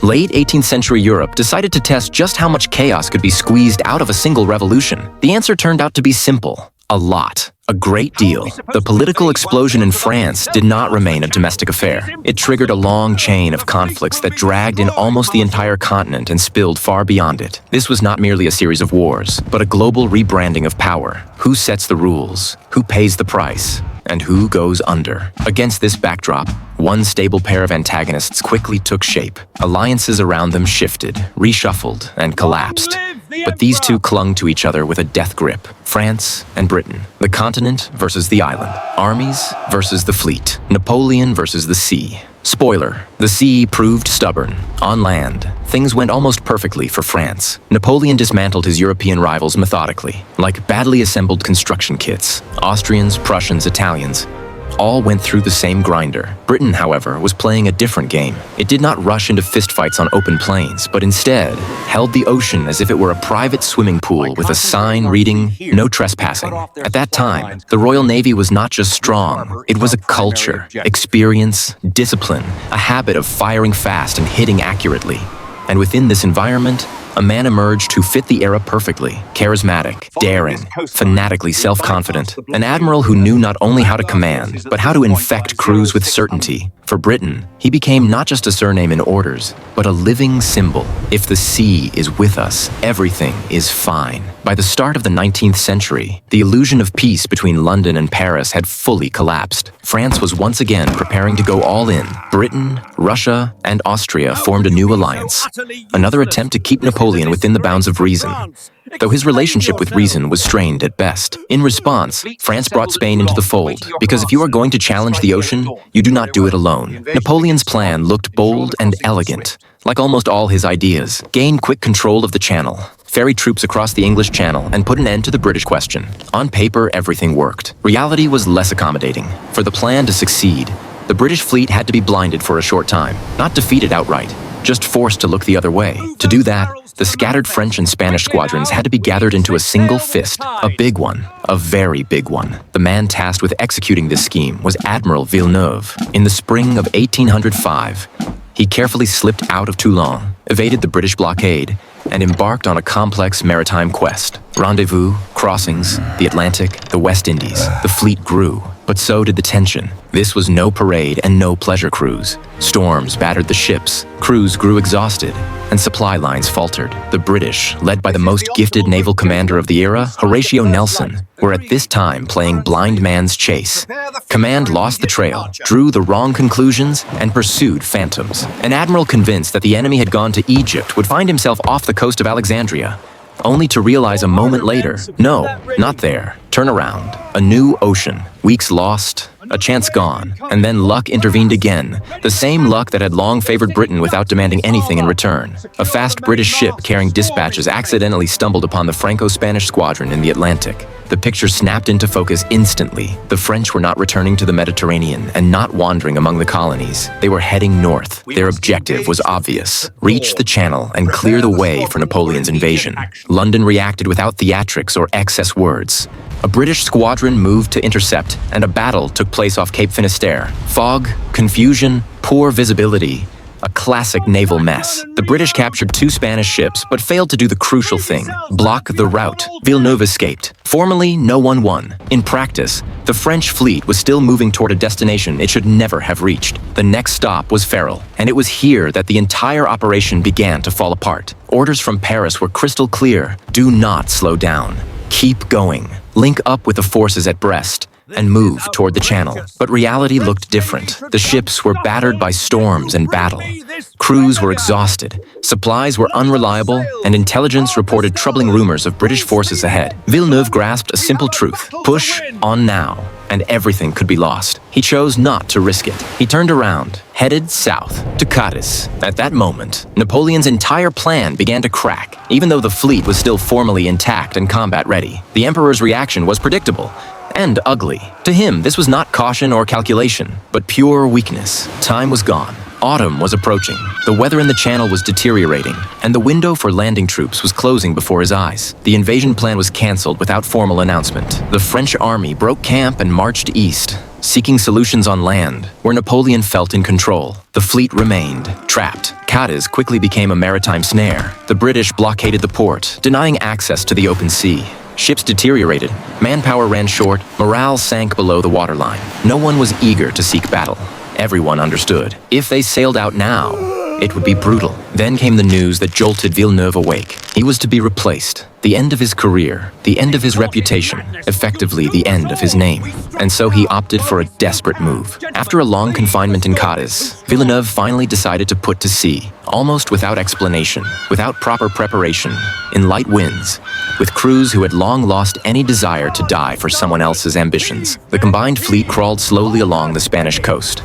Late 18th century Europe decided to test just how much chaos could be squeezed out of a single revolution. The answer turned out to be simple. A lot. A great deal. The political explosion in France did not remain a domestic affair. It triggered a long chain of conflicts that dragged in almost the entire continent and spilled far beyond it. This was not merely a series of wars, but a global rebranding of power. Who sets the rules? Who pays the price? And who goes under? Against this backdrop, one stable pair of antagonists quickly took shape. Alliances around them shifted, reshuffled, and collapsed. But these two clung to each other with a death grip. France and Britain. The continent versus the island. Armies versus the fleet. Napoleon versus the sea. Spoiler, the sea proved stubborn. On land, things went almost perfectly for France. Napoleon dismantled his European rivals methodically, like badly assembled construction kits. Austrians, Prussians, Italians, all went through the same grinder. Britain, however, was playing a different game. It did not rush into fistfights on open plains, but instead held the ocean as if it were a private swimming pool with a sign reading, "No trespassing." At that time, the Royal Navy was not just strong, it was a culture, experience, discipline, a habit of firing fast and hitting accurately. And within this environment, a man emerged who fit the era perfectly. Charismatic, daring, fanatically self-confident. An admiral who knew not only how to command, but how to infect crews with certainty. For Britain, he became not just a surname in orders, but a living symbol. If the sea is with us, everything is fine. By the start of the 19th century, the illusion of peace between London and Paris had fully collapsed. France was once again preparing to go all in. Britain, Russia, and Austria formed a new alliance. Another attempt to keep Napoleon within the bounds of reason, though his relationship with reason was strained at best. In response, France brought Spain into the fold, because if you are going to challenge the ocean, you do not do it alone. Napoleon's plan looked bold and elegant. Like almost all his ideas, gain quick control of the Channel, ferry troops across the English Channel, and put an end to the British question. On paper, everything worked. Reality was less accommodating. For the plan to succeed, the British fleet had to be blinded for a short time, not defeated outright, just forced to look the other way. To do that, the scattered French and Spanish squadrons had to be gathered into a single fist, a big one, a very big one. The man tasked with executing this scheme was Admiral Villeneuve. In the spring of 1805, he carefully slipped out of Toulon, evaded the British blockade, and embarked on a complex maritime quest. Rendezvous, crossings, the Atlantic, the West Indies. The fleet grew, but so did the tension. This was no parade and no pleasure cruise. Storms battered the ships, crews grew exhausted, and supply lines faltered. The British, led by the most gifted naval commander of the era, Horatio Nelson, were at this time playing blind man's chase. Command lost the trail, drew the wrong conclusions, and pursued phantoms. An admiral convinced that the enemy had gone to Egypt would find himself off the coast of Alexandria, only to realize a moment later, no, not there. Turn around. A new ocean. Weeks lost, a chance gone, and then luck intervened again. The same luck that had long favored Britain without demanding anything in return. A fast British ship carrying dispatches accidentally stumbled upon the Franco-Spanish squadron in the Atlantic. The picture snapped into focus instantly. The French were not returning to the Mediterranean and not wandering among the colonies. They were heading north. Their objective was obvious: reach the Channel and clear the way for Napoleon's invasion. London reacted without theatrics or excess words. A British squadron moved to intercept, and a battle took place off Cape Finisterre. Fog, confusion, poor visibility. A classic naval mess. The British captured 2 Spanish ships, but failed to do the crucial thing: block the route. Villeneuve escaped. Formally, no one won. In practice, the French fleet was still moving toward a destination it should never have reached. The next stop was Ferrol, and it was here that the entire operation began to fall apart. Orders from Paris were crystal clear: do not slow down. Keep going. Link up with the forces at Brest and move toward the Channel. But reality looked different. The ships were battered by storms and battle. Crews were exhausted, supplies were unreliable, and intelligence reported troubling rumors of British forces ahead. Villeneuve grasped a simple truth: push on now, and everything could be lost. He chose not to risk it. He turned around, headed south to Cadiz. At that moment, Napoleon's entire plan began to crack, even though the fleet was still formally intact and combat ready. The Emperor's reaction was predictable and ugly. To him, this was not caution or calculation, but pure weakness. Time was gone. Autumn was approaching. The weather in the Channel was deteriorating, and the window for landing troops was closing before his eyes. The invasion plan was cancelled without formal announcement. The French army broke camp and marched east. seeking solutions on land, where Napoleon felt in control. The fleet remained trapped. Cadiz quickly became a maritime snare. The British blockaded the port, denying access to the open sea. Ships deteriorated, manpower ran short, morale sank below the waterline. No one was eager to seek battle. Everyone understood. If they sailed out now, it would be brutal. Then came the news that jolted Villeneuve awake. He was to be replaced. The end of his career, the end of his reputation, effectively the end of his name. And so he opted for a desperate move. After a long confinement in Cadiz, Villeneuve finally decided to put to sea, almost without explanation, without proper preparation, in light winds, with crews who had long lost any desire to die for someone else's ambitions. The combined fleet crawled slowly along the Spanish coast.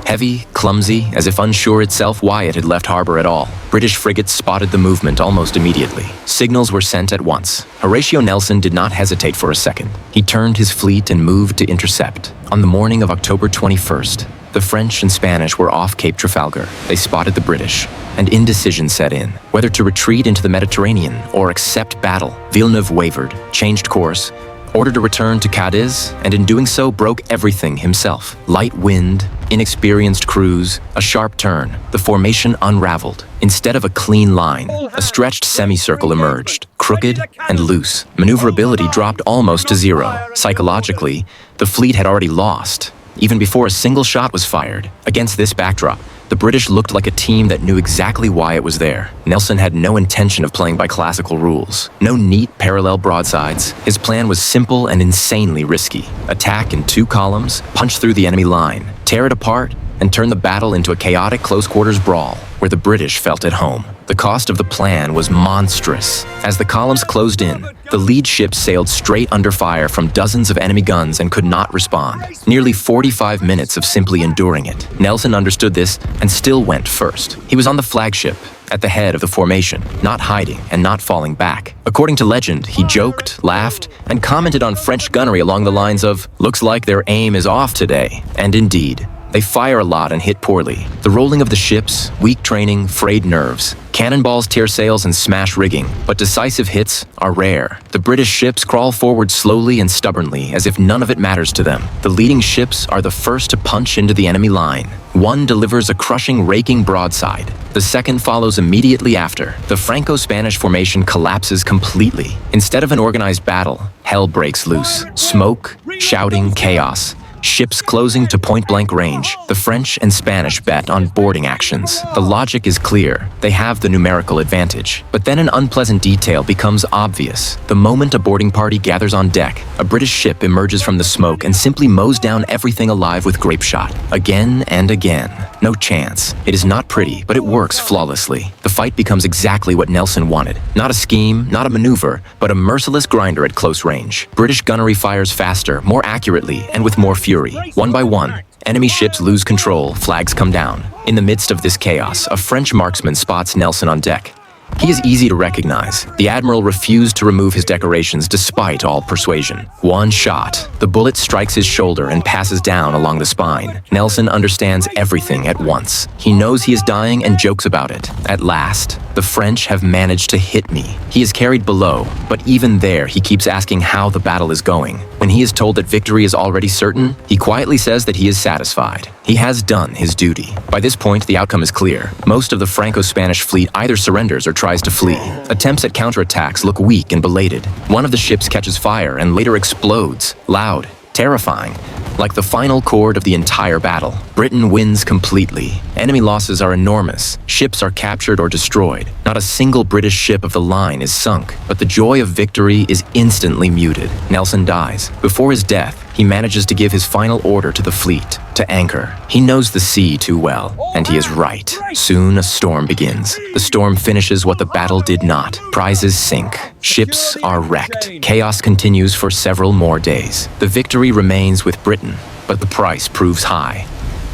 Heavy, clumsy, as if unsure itself why it had left harbor at all. British frigates spotted the movement almost immediately. Signals were sent at once. Horatio Nelson did not hesitate for a second. He turned his fleet and moved to intercept. On the morning of October 21st, the French and Spanish were off Cape Trafalgar. They spotted the British, and indecision set in. Whether to retreat into the Mediterranean or accept battle, Villeneuve wavered, changed course, ordered a return to Cadiz, and in doing so broke everything himself. Light wind, inexperienced crews, a sharp turn. The formation unraveled. Instead of a clean line, a stretched semicircle emerged, crooked and loose. Maneuverability dropped almost to zero. Psychologically, the fleet had already lost, even before a single shot was fired. Against this backdrop, the British looked like a team that knew exactly why it was there. Nelson had no intention of playing by classical rules. No neat parallel broadsides. His plan was simple and insanely risky. Attack in 2 columns, punch through the enemy line, tear it apart, and turn the battle into a chaotic close-quarters brawl where the British felt at home. The cost of the plan was monstrous. As the columns closed in, the lead ships sailed straight under fire from dozens of enemy guns and could not respond. Nearly 45 minutes of simply enduring it. Nelson understood this and still went first. He was on the flagship, at the head of the formation, not hiding and not falling back. According to legend, he joked, laughed, and commented on French gunnery along the lines of, "Looks like their aim is off today." And indeed, they fire a lot and hit poorly. The rolling of the ships, weak training, frayed nerves. Cannonballs tear sails and smash rigging, but decisive hits are rare. The British ships crawl forward slowly and stubbornly, as if none of it matters to them. The leading ships are the first to punch into the enemy line. One delivers a crushing, raking broadside. The second follows immediately after. The Franco-Spanish formation collapses completely. Instead of an organized battle, hell breaks loose. Smoke, shouting, chaos. Ships closing to point-blank range. The French and Spanish bet on boarding actions. The logic is clear. They have the numerical advantage. But then an unpleasant detail becomes obvious. The moment a boarding party gathers on deck, a British ship emerges from the smoke and simply mows down everything alive with grape shot. Again and again. No chance. It is not pretty, but it works flawlessly. The fight becomes exactly what Nelson wanted. Not a scheme, not a maneuver, but a merciless grinder at close range. British gunnery fires faster, more accurately, and with more fury. One by one, enemy ships lose control, flags come down. In the midst of this chaos, a French marksman spots Nelson on deck. He is easy to recognize. The admiral refused to remove his decorations despite all persuasion. One shot. The bullet strikes his shoulder and passes down along the spine. Nelson understands everything at once. He knows he is dying and jokes about it. At last, the French have managed to hit me. He is carried below, but even there he keeps asking how the battle is going. When he is told that victory is already certain, he quietly says that he is satisfied. He has done his duty. By this point, the outcome is clear. Most of the Franco-Spanish fleet either surrenders or tries to flee. Attempts at counterattacks look weak and belated. One of the ships catches fire and later explodes, loud, terrifying, like the final chord of the entire battle. Britain wins completely. Enemy losses are enormous. Ships are captured or destroyed. Not a single British ship of the line is sunk, but the joy of victory is instantly muted. Nelson dies. Before his death, he manages to give his final order to the fleet, to anchor. He knows the sea too well, and he is right. Soon a storm begins. The storm finishes what the battle did not. Prizes sink. Ships are wrecked. Chaos continues for several more days. The victory remains with Britain, but the price proves high.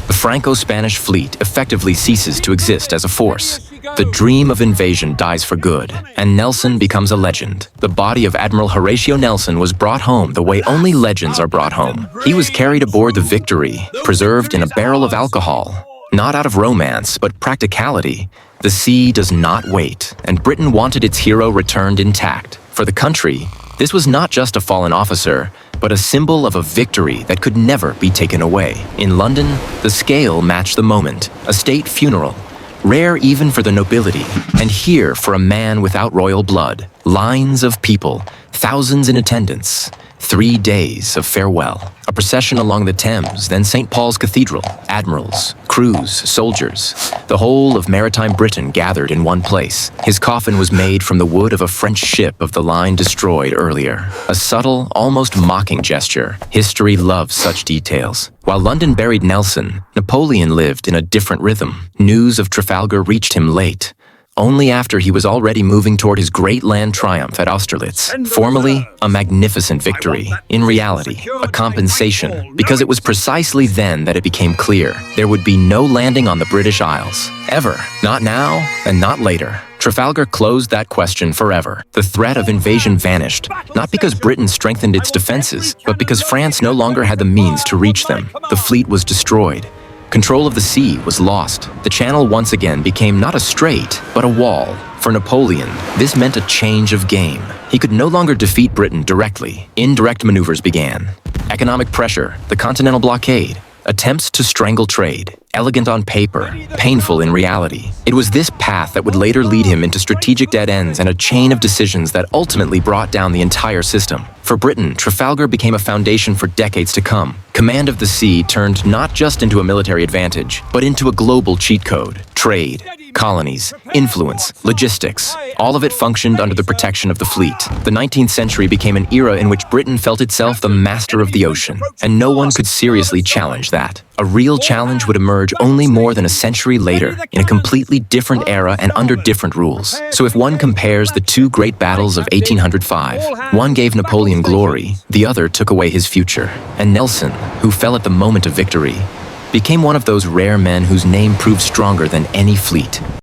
The Franco-Spanish fleet effectively ceases to exist as a force. The dream of invasion dies for good, and Nelson becomes a legend. The body of Admiral Horatio Nelson was brought home the way only legends are brought home. He was carried aboard the Victory, preserved in a barrel of alcohol. Not out of romance, but practicality. The sea does not wait, and Britain wanted its hero returned intact. For the country, this was not just a fallen officer, but a symbol of a victory that could never be taken away. In London, the scale matched the moment, a state funeral, rare even for the nobility, and here for a man without royal blood. Lines of people, thousands in attendance, 3 days of farewell. A procession along the Thames, then St. Paul's Cathedral, admirals, crews, soldiers. The whole of maritime Britain gathered in one place. His coffin was made from the wood of a French ship of the line destroyed earlier. A subtle, almost mocking gesture. History loves such details. While London buried Nelson, Napoleon lived in a different rhythm. News of Trafalgar reached him late, only after he was already moving toward his great land triumph at Austerlitz. Formally, a magnificent victory. In reality, a compensation, because it was precisely then that it became clear there would be no landing on the British Isles. Ever. Not now, and not later. Trafalgar closed that question forever. The threat of invasion vanished, not because Britain strengthened its defenses, but because France no longer had the means to reach them. The fleet was destroyed. Control of the sea was lost. The channel once again became not a strait, but a wall. For Napoleon, this meant a change of game. He could no longer defeat Britain directly. Indirect maneuvers began. Economic pressure, the continental blockade, attempts to strangle trade. Elegant on paper, painful in reality. It was this path that would later lead him into strategic dead ends and a chain of decisions that ultimately brought down the entire system. For Britain, Trafalgar became a foundation for decades to come. Command of the sea turned not just into a military advantage, but into a global cheat code. Trade, colonies, influence, logistics, all of it functioned under the protection of the fleet. The 19th century became an era in which Britain felt itself the master of the ocean, and no one could seriously challenge that. A real challenge would emerge only more than a century later, in a completely different era and under different rules. So if one compares the two great battles of 1805, one gave Napoleon glory, the other took away his future. And Nelson, who fell at the moment of victory, became one of those rare men whose name proved stronger than any fleet.